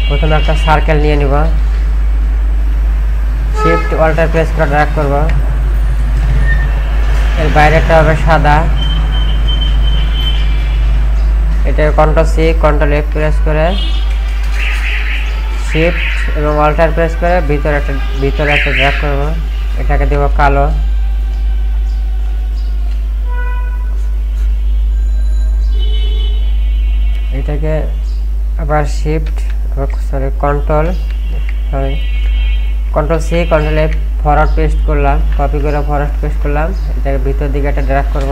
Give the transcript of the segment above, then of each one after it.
প্রথমে একটা সার্কেল নিয়ে নিব, শিফট অল্টার প্রেস করে ড্র্যাগ করব, এর বাইরেটা হবে সাদা, এটা control C control F press করে শিফট এবং অল্টার প্রেস করে ভিতরে একটা ড্র্যাগ করব, এটাকে দেব কালো, এটাকে আবার shift control C control F forward paste করলাম, কপি করে ফরওয়ার্ড পেস্ট করলাম, এটাকে ভিতর দিকে একটা ড্র্যাগ করব,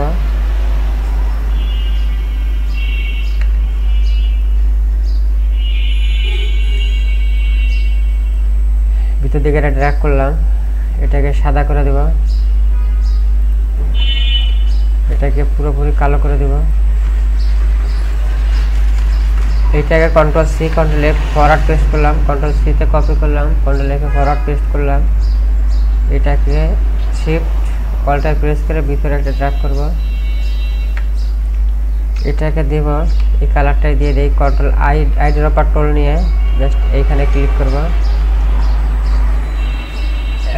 ভিতর দিকে একটা ড্র্যাগ করলাম, এটাকে সাদা করে দেব, এটাকে পুরোপুরি কালো করে দেব, এইটাকে control C control F forward paste করলাম, কন্ট্রোল সিতে কপি করলাম, কন্ট্রোল এফে ফরওয়ার্ড পেস্ট করলাম, এটাকে শিফট অল্টার প্রেস করে ভিতরে একটা ড্র্যাগ করব, এটাকে দেব এই কালারটাই দিয়ে দেই, কন্ট্রোল আই ড্রপার টুল নিয়ে জাস্ট এইখানে ক্লিক করব।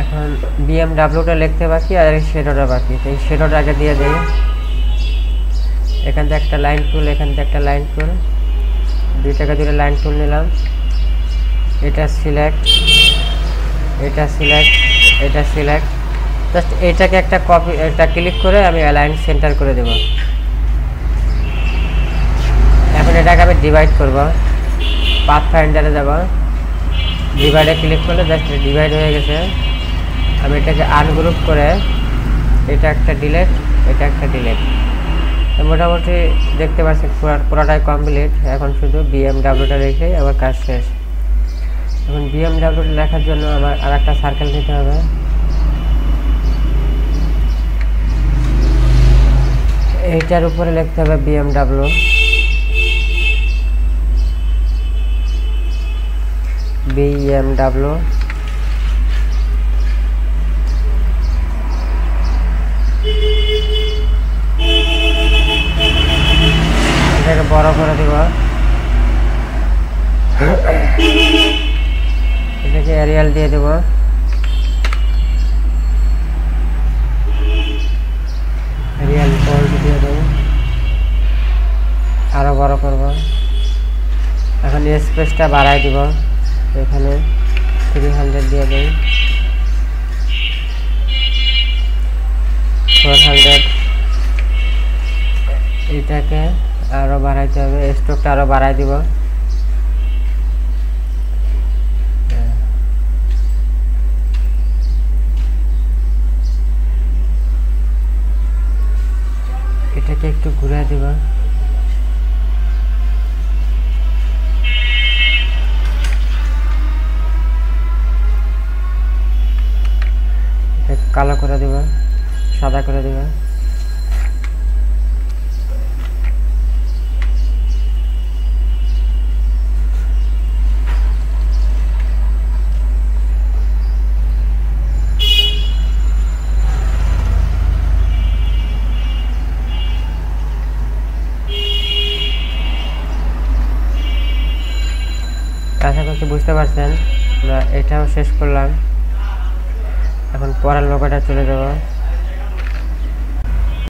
এখন বিএমডাব্লিউটা লিখতে বাকি আর এই শেডোটা বাকি, এই শেডোটা আগে দিয়ে দেই, এখান থেকে একটা লাইন টুল, এখান থেকে একটা লাইন টুল, দুইটাকে দুটো লাইন টুল নিলাম, এটা সিলেক্ট, এটা সিলেক্ট, এটা সিলেক্ট, জাস্ট এইটাকে একটা কপি, এটা ক্লিক করে আমি অ্যালাইন সেন্টার করে দেব। এখন এটাকে আমি ডিভাইড করব, পাথ ফাইন্ডারে যাব, ডিভাইডে ক্লিক করলে জাস্ট ডিভাইড হয়ে গেছে। আমি এটাকে আনগ্রুপ করে এটা একটা ডিলেট, এটা একটা ডিলেট, মোটামুটি দেখতে পাচ্ছি পুরোটাই কমপ্লিট। এখন শুধু বিএমডাব্লিউটা রেখে আমার কাজ শেষ। এখন বিএমডাব্লিউটা লেখার জন্য আমার আর একটা সার্কেল নিতে হবে, এইটার উপরে লিখতে হবে বিএমডাব্লিউ, বিএমডাব্লিউ, এটাকে বড় করে দিব, এটাকে এরিয়াল দিয়ে দেব, এরিয়াল বোল্ড দিয়ে দেব, আরো বড় করব। এখন স্পেসটা বাড়াই দিব, এখানে 300 দিয়ে দেই, 400, এটাকে আরো বাড়াইতে হবে, স্ট্রোকটা আরো বাড়াই দিব, এটাকে একটু ঘুরাই দিব, কালো করে দিব, সাদা করে দিব, আশা করছি বুঝতে পারছেন। আমরা এটাও শেষ করলাম, এখন পরের লোগোটা চলে যাব।